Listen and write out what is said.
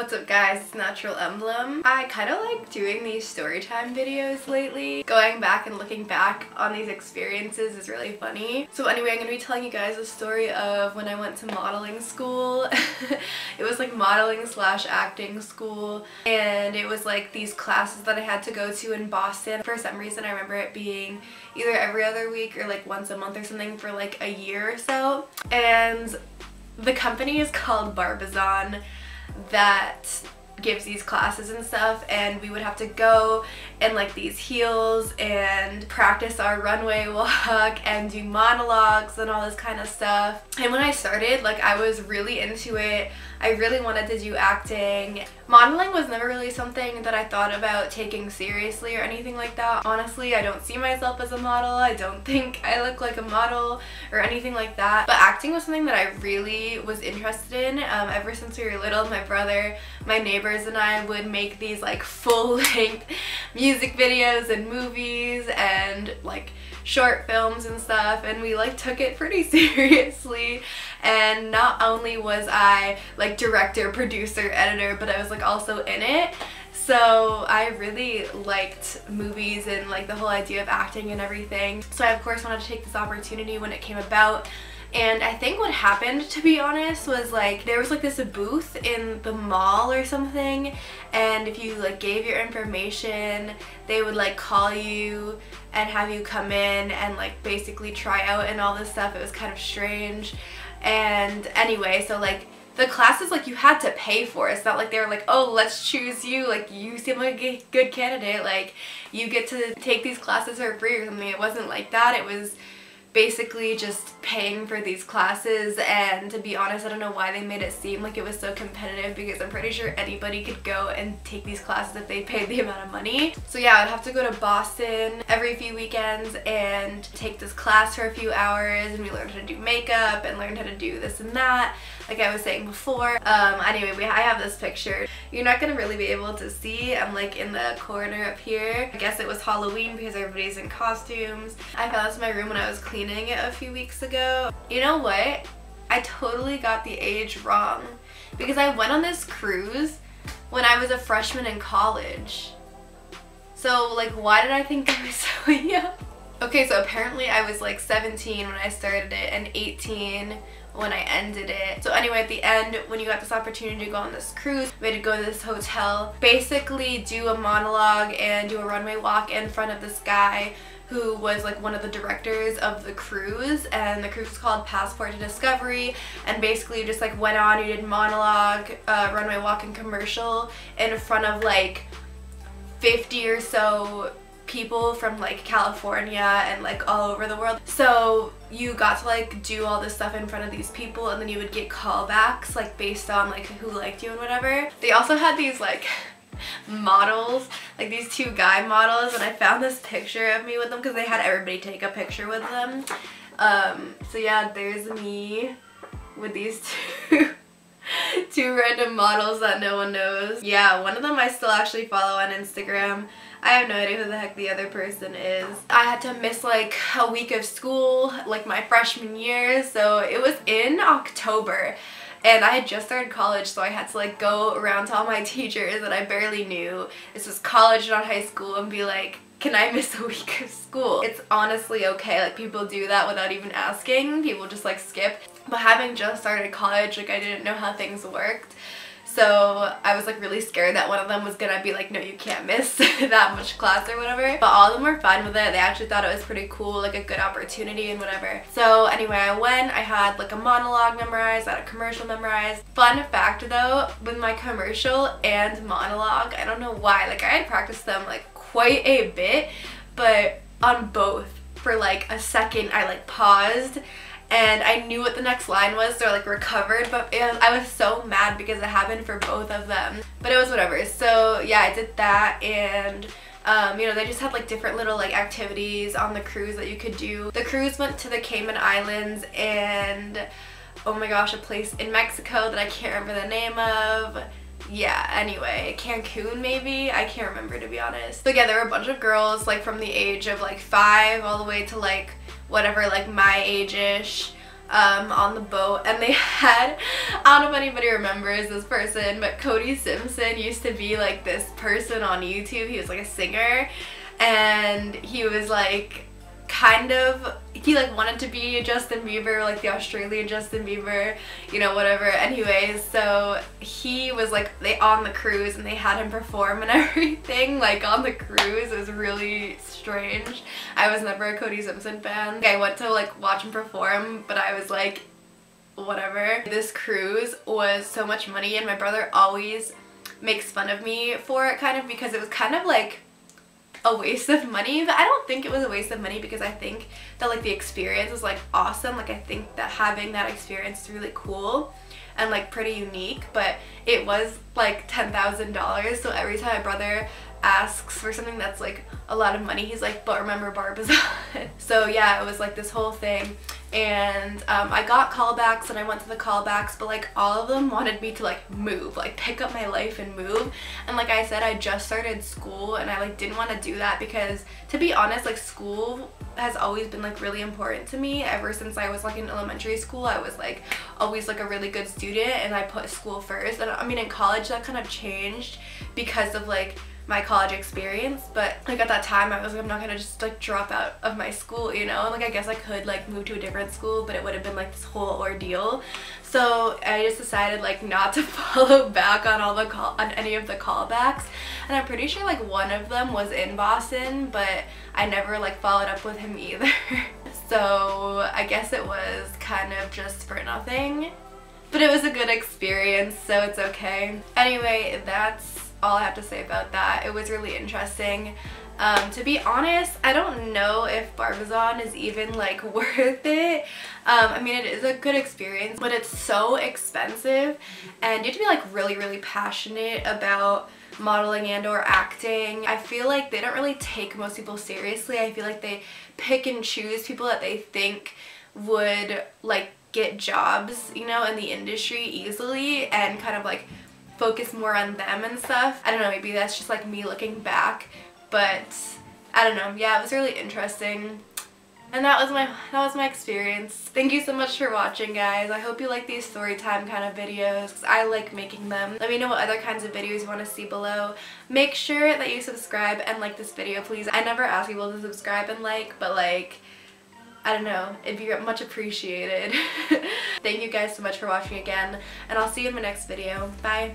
What's up guys, it's Natural Emblem. I kind of like doing these storytime videos lately. Going back and looking back on these experiences is really funny. So anyway, I'm going to be telling you guys the story of when I went to modeling school. It was like modeling slash acting school, and it was like these classes that I had to go to in Boston. For some reason I remember it being either every other week or like once a month or something for like a year or so. And the company is called Barbizon that gives these classes and stuff, and we would have to go in like these heels and practice our runway walk and do monologues and all this kind of stuff. And when I started, like, I was really into it. I really wanted to do acting. Modeling was never really something that I thought about taking seriously or anything like that. Honestly, I don't see myself as a model. I don't think I look like a model or anything like that. But acting was something that I really was interested in. Ever since we were little, my brother, my neighbors, and I would make these like full-length music videos and movies and like short films and stuff, and we like took it pretty seriously. And not only was I like director, producer, editor, but I was like also in it. So I really liked movies and like the whole idea of acting and everything. So I of course wanted to take this opportunity when it came about. And I think what happened, to be honest, was like there was like this booth in the mall or something, and if you like gave your information, they would like call you and have you come in and like basically try out and all this stuff. It was kind of strange. And anyway, so like the classes, like, you had to pay for. It's not like they were like, oh, let's choose you, like, you seem like a good candidate, like, you get to take these classes for free or something. It wasn't like that. It was basically just paying for these classes. And to be honest, I don't know why they made it seem like it was so competitive, because I'm pretty sure anybody could go and take these classes if they paid the amount of money. So yeah, I'd have to go to Boston every few weekends and take this class for a few hours, and we learned how to do makeup and learned how to do this and that, like I was saying before. Anyway, I have this picture. You're not gonna really be able to see. I'm like in the corner up here. I guess it was Halloween because everybody's in costumes. I found this in my room when I was cleaning it a few weeks ago. You know what? I totally got the age wrong, because I went on this cruise when I was a freshman in college. So like, why did I think I was so young? Okay, so apparently I was like 17 when I started it and 18 when I ended it. So anyway, at the end, when you got this opportunity to go on this cruise, we had to go to this hotel, basically do a monologue and do a runway walk in front of this guy who was like one of the directors of the cruise. And the cruise was called Passport to Discovery, and basically you just like went on, you did monologue, runway walk, and commercial in front of like 50 or so people from like California and like all over the world. So you got to like do all this stuff in front of these people, and then you would get callbacks like based on like who liked you and whatever. They also had these like models, like these two guy models, and I found this picture of me with them because they had everybody take a picture with them. So yeah, there's me with these two random models that no one knows. Yeah, one of them I still actually follow on Instagram. I have no idea who the heck the other person is. I had to miss like a week of school, like my freshman year, so it was in October. And I had just started college, so I had to like go around to all my teachers that I barely knew. This was college, not high school, and be like, can I miss a week of school? It's honestly okay, like people do that without even asking. People just like skip. But having just started college, like I didn't know how things worked. So I was like really scared that one of them was gonna be like, no, you can't miss that much class or whatever. But all of them were fine with it. They actually thought it was pretty cool, like a good opportunity and whatever. So anyway, I went, I had like a monologue memorized, I had a commercial memorized. Fun fact though, with my commercial and monologue, I don't know why, like I had practiced them like quite a bit, but on both for like a second I like paused and I knew what the next line was, so I like recovered, but I was so mad because it happened for both of them. But it was whatever. So yeah, I did that, and you know, they just had like different little like activities on the cruise that you could do. The cruise went to the Cayman Islands and, oh my gosh, a place in Mexico that I can't remember the name of. Yeah, anyway, Cancun maybe? I can't remember, to be honest. But yeah, there were a bunch of girls like from the age of like 5 all the way to like whatever, like my age-ish. on the boat, and they had, I don't know if anybody remembers this person, but Cody Simpson used to be like this person on YouTube. He was like a singer, and he was like kind of, he like wanted to be Justin Bieber, like the Australian Justin Bieber, you know, whatever. Anyways, so he was like, they on the cruise and they had him perform and everything like on the cruise. It was really strange. I was never a Cody Simpson fan. I went to like watch him perform, but I was like, whatever. This cruise was so much money, and my brother always makes fun of me for it, kind of, because it was kind of like a waste of money. But I don't think it was a waste of money, because I think that like the experience was like awesome. Like I think that having that experience is really cool and like pretty unique, but it was like $10,000. So every time my brother asks for something that's like a lot of money, he's like, but remember Barbizon. So yeah, it was like this whole thing. And I got callbacks and I went to the callbacks, but like all of them wanted me to like move, like pick up my life and move. And like I said, I just started school and I like didn't want to do that, because to be honest, like school has always been like really important to me. Ever since I was like in elementary school, I was like always like a really good student and I put school first. And I mean in college that kind of changed because of like my college experience, but like at that time I was like, I'm not gonna just like drop out of my school, you know. Like I guess I could like move to a different school, but it would have been like this whole ordeal. So I just decided like not to follow back on on any of the callbacks, and I'm pretty sure like one of them was in Boston, but I never like followed up with him either. So I guess it was kind of just for nothing, but it was a good experience, so it's okay. Anyway, that's all I have to say about that. It was really interesting. To be honest, I don't know if Barbizon is even like worth it. I mean, it is a good experience, but it's so expensive, and you have to be like really passionate about modeling and or acting. I feel like they don't really take most people seriously. I feel like they pick and choose people that they think would like get jobs, you know, in the industry easily, and kind of like focus more on them and stuff. I don't know, maybe that's just like me looking back, but I don't know. Yeah, it was really interesting. And that was my experience. Thank you so much for watching, guys. I hope you like these story time kind of videos, because I like making them. Let me know what other kinds of videos you want to see below. Make sure that you subscribe and like this video, please. I never ask people to subscribe and like, but like, I don't know, it'd be much appreciated. Thank you guys so much for watching again, and I'll see you in my next video. Bye.